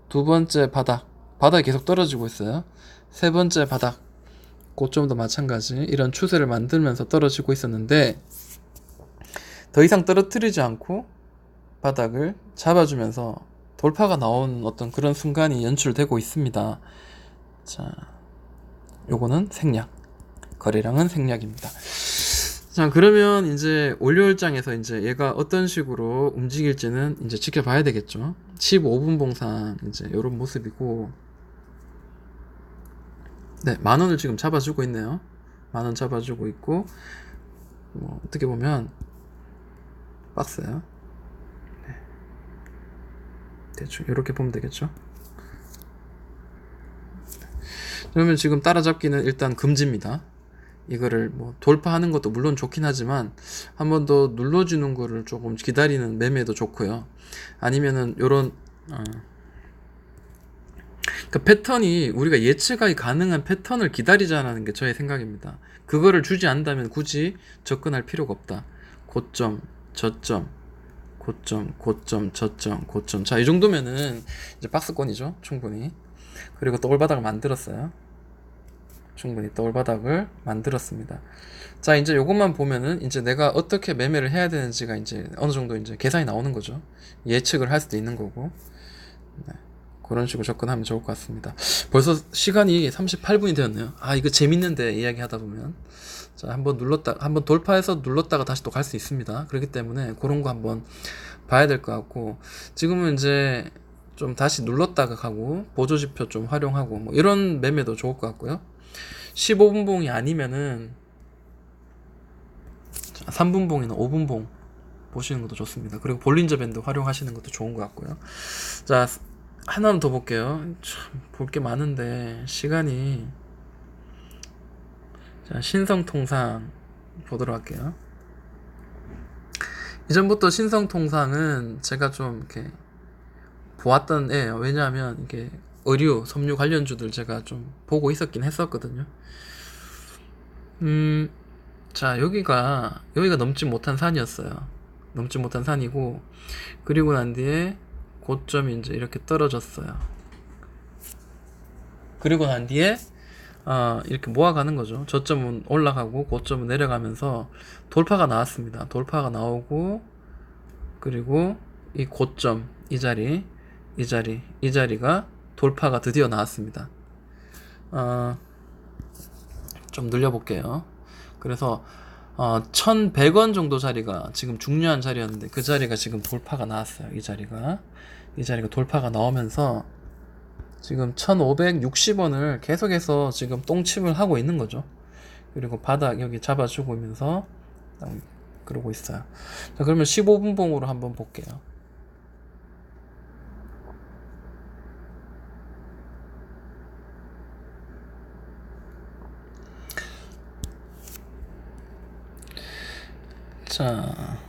두 번째 바닥이 계속 떨어지고 있어요. 세 번째 바닥, 고점도 마찬가지 이런 추세를 만들면서 떨어지고 있었는데 더 이상 떨어뜨리지 않고 바닥을 잡아주면서 돌파가 나온 어떤 그런 순간이 연출되고 있습니다. 자, 요거는 생략, 거래량은 생략입니다. 자, 그러면 이제 월요일장에서 이제 얘가 어떤 식으로 움직일지는 이제 지켜봐야 되겠죠. 15분 봉상 이제 요런 모습이고, 네, 10,000원을 지금 잡아주고 있네요. 10,000원 잡아주고 있고, 뭐 어떻게 보면 박스요. 네. 대충 이렇게 보면 되겠죠. 그러면 지금 따라잡기는 일단 금지입니다. 이거를 뭐 돌파하는 것도 물론 좋긴 하지만 한 번 더 눌러주는 거를 조금 기다리는 매매도 좋고요. 아니면은 요런 그러니까 패턴이 우리가 예측이 가능한 패턴을 기다리자라는 게 저의 생각입니다. 그거를 주지 않는다면 굳이 접근할 필요가 없다. 고점, 저점, 고점, 저점, 고점. 자, 이 정도면은 이제 박스권이죠. 충분히. 그리고 또 올바닥을 만들었어요. 충분히 또 올바닥을 만들었습니다. 자, 이제 요것만 보면은 이제 내가 어떻게 매매를 해야 되는지가 이제 어느 정도 이제 계산이 나오는 거죠. 예측을 할 수도 있는 거고. 네. 그런 식으로 접근하면 좋을 것 같습니다. 벌써 시간이 38분이 되었네요. 아, 이거 재밌는데 이야기 하다 보면. 자, 한번 돌파해서 눌렀다가 다시 또 갈 수 있습니다. 그렇기 때문에 그런 거 한번 봐야 될 것 같고, 지금은 이제 좀 다시 눌렀다가 가고, 보조지표 좀 활용하고, 뭐 이런 매매도 좋을 것 같고요. 15분봉이 아니면은 3분봉이나 5분봉 보시는 것도 좋습니다. 그리고 볼린저 밴드 활용하시는 것도 좋은 것 같고요. 자, 하나만 더 볼게요. 참, 볼 게 많은데, 시간이. 자, 신성통상 보도록 할게요. 이전부터 신성통상은 제가 좀 이렇게 보았던 애예요. 왜냐하면 이게 의류, 섬유 관련주들 제가 좀 보고 있었긴 했었거든요. 자, 여기가 넘지 못한 산이었어요. 넘지 못한 산이고, 그리고 난 뒤에 고점이 이제 이렇게 떨어졌어요. 그리고 난 뒤에 이렇게 모아가는 거죠. 저점은 올라가고 고점은 내려가면서 돌파가 나왔습니다. 돌파가 나오고, 그리고 이 고점, 이 자리가 돌파가 드디어 나왔습니다. 좀 늘려볼게요. 그래서 1100원 정도 자리가 지금 중요한 자리였는데, 그 자리가 지금 돌파가 나왔어요. 이 자리가 돌파가 나오면서 지금 1560원을 계속해서 지금 똥침을 하고 있는 거죠. 그리고 바닥 여기 잡아주고 있면서 그러고 있어요. 자, 그러면 15분 봉으로 한번 볼게요. 자,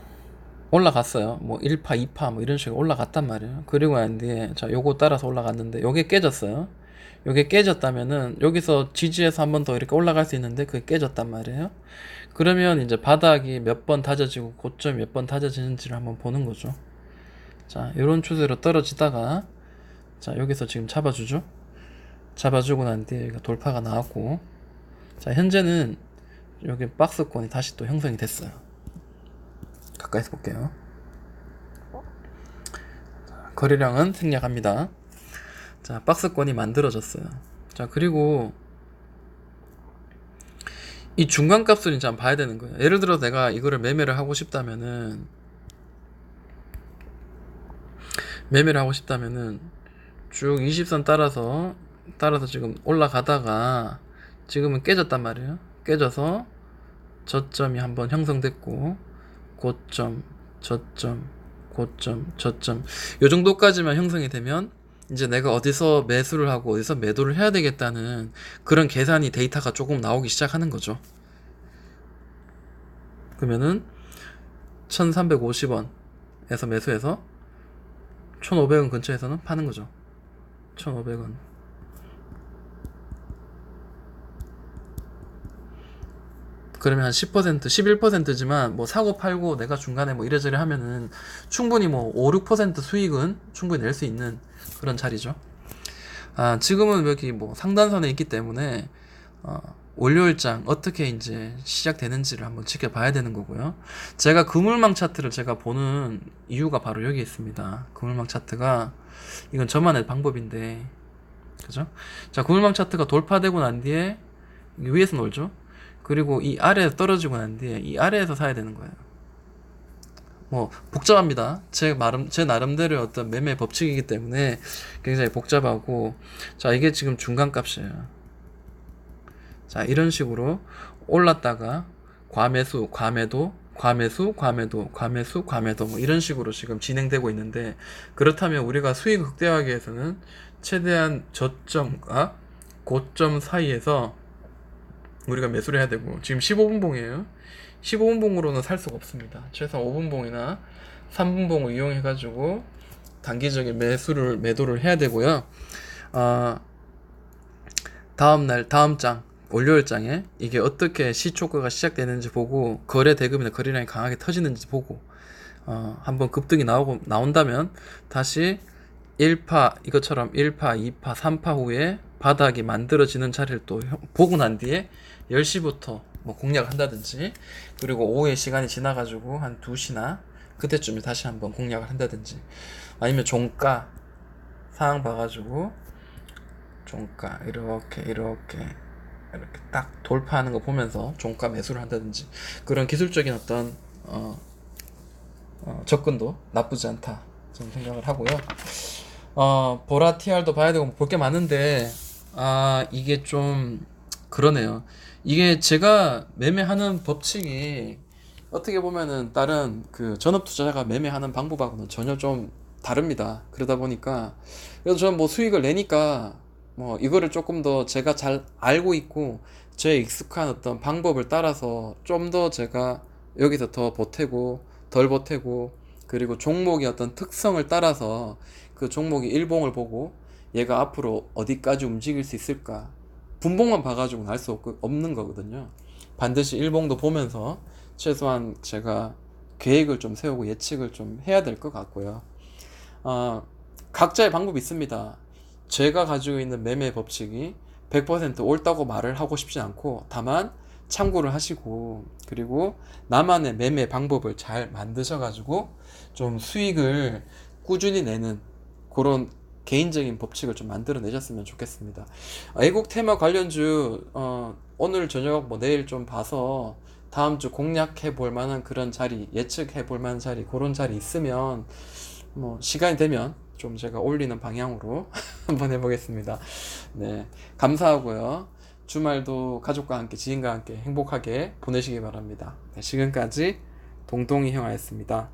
올라갔어요. 뭐 1파, 2파 뭐 이런 식으로 올라갔단 말이에요. 그리고 난 뒤에 자, 요거 따라서 올라갔는데 요게 깨졌어요. 요게 깨졌다면은 여기서 지지해서 한 번 더 이렇게 올라갈 수 있는데 그게 깨졌단 말이에요. 그러면 이제 바닥이 몇 번 다져지고 고점이 몇 번 다져지는지를 한번 보는 거죠. 자, 요런 추세로 떨어지다가 자, 여기서 지금 잡아주죠. 잡아주고 난 뒤에 여기가 돌파가 나왔고, 자, 현재는 여기 박스권이 다시 또 형성이 됐어요. 가까이서 볼게요. 자, 거래량은 생략합니다. 자, 박스권이 만들어졌어요. 자, 그리고 이 중간값을 이제 한번 봐야 되는 거예요. 예를 들어 내가 이거를 매매를 하고 싶다면은 쭉 20선 따라서 지금 올라가다가 지금은 깨졌단 말이에요. 깨져서 저점이 한번 형성됐고, 고점, 저점, 고점, 저점, 요 정도까지만 형성이 되면 이제 내가 어디서 매수를 하고 어디서 매도를 해야 되겠다는 그런 계산이 데이터가 조금 나오기 시작하는 거죠. 그러면은 1350원에서 매수해서 1500원 근처에서는 파는 거죠. 1500원. 그러면 한 10%, 11%지만 뭐 사고 팔고 내가 중간에 뭐 이래저래 하면은 충분히 뭐 5, 6% 수익은 충분히 낼 수 있는 그런 자리죠. 지금은 여기 뭐 상단선에 있기 때문에 월요일장 어떻게 이제 시작되는지를 한번 지켜봐야 되는 거고요. 제가 그물망 차트를 제가 보는 이유가 바로 여기 있습니다. 그물망 차트가 이건 저만의 방법인데, 그죠? 자, 그물망 차트가 돌파되고 난 뒤에 위에서 놀죠. 그리고 이 아래에서 떨어지고 난 뒤에 이 아래에서 사야 되는 거예요. 뭐 복잡합니다. 제 나름대로의 어떤 매매 법칙이기 때문에 굉장히 복잡하고, 자, 이게 지금 중간값이에요. 자, 이런 식으로 올랐다가 과매수, 과매도, 과매수, 과매도, 과매수, 과매도 뭐 이런 식으로 지금 진행되고 있는데, 그렇다면 우리가 수익을 극대화하기 위해서는 최대한 저점과 고점 사이에서 우리가 매수를 해야 되고, 지금 15분 봉이에요. 15분 봉으로는 살 수가 없습니다. 최소한 5분 봉이나 3분 봉을 이용해 가지고 단기적인 매도를 해야 되고요. 다음 장 월요일장에 이게 어떻게 시초가가 시작되는지 보고, 거래 대금이나 거래량이 강하게 터지는지 보고, 한번 급등이 나온다면 다시 1파, 이것처럼 1파, 2파, 3파 후에 바닥이 만들어지는 자리를 또 보고 난 뒤에 10시부터 뭐 공략을 한다든지, 그리고 오후에 시간이 지나가지고 한 2시나 그때쯤에 다시 한번 공략을 한다든지, 아니면 종가 상황 봐가지고 종가 이렇게 딱 돌파하는 거 보면서 종가 매수를 한다든지, 그런 기술적인 어떤 접근도 나쁘지 않다 저는 생각을 하고요. 보라TR도 봐야 되고 볼 게 많은데 이게 좀 그러네요. 이게 제가 매매하는 법칙이 어떻게 보면은 다른 그 전업 투자자가 매매하는 방법하고는 전혀 좀 다릅니다. 그러다 보니까 그래서 저는 뭐 수익을 내니까 뭐 이거를 조금 더 제가 잘 알고 있고 제 익숙한 어떤 방법을 따라서 좀 더 제가 여기서 더 보태고 덜 보태고, 그리고 종목의 어떤 특성을 따라서 그 종목의 일봉을 보고 얘가 앞으로 어디까지 움직일 수 있을까, 분봉만 봐가지고는 알 수 없는 거거든요. 반드시 일봉도 보면서 최소한 제가 계획을 좀 세우고 예측을 좀 해야 될 것 같고요. 어, 각자의 방법이 있습니다. 제가 가지고 있는 매매 법칙이 100% 옳다고 말을 하고 싶지 않고, 다만 참고를 하시고, 그리고 나만의 매매 방법을 잘 만드셔가지고 좀 수익을 꾸준히 내는 그런 개인적인 법칙을 좀 만들어 내셨으면 좋겠습니다. 애국 테마 관련주 오늘 저녁 뭐 내일 좀 봐서 다음 주 공략해 볼 만한 그런 자리, 예측해 볼 만한 자리, 그런 자리 있으면 뭐 시간이 되면 좀 제가 올리는 방향으로 한번 해보겠습니다. 네, 감사하고요. 주말도 가족과 함께, 지인과 함께 행복하게 보내시기 바랍니다. 네, 지금까지 동동이 형아였습니다.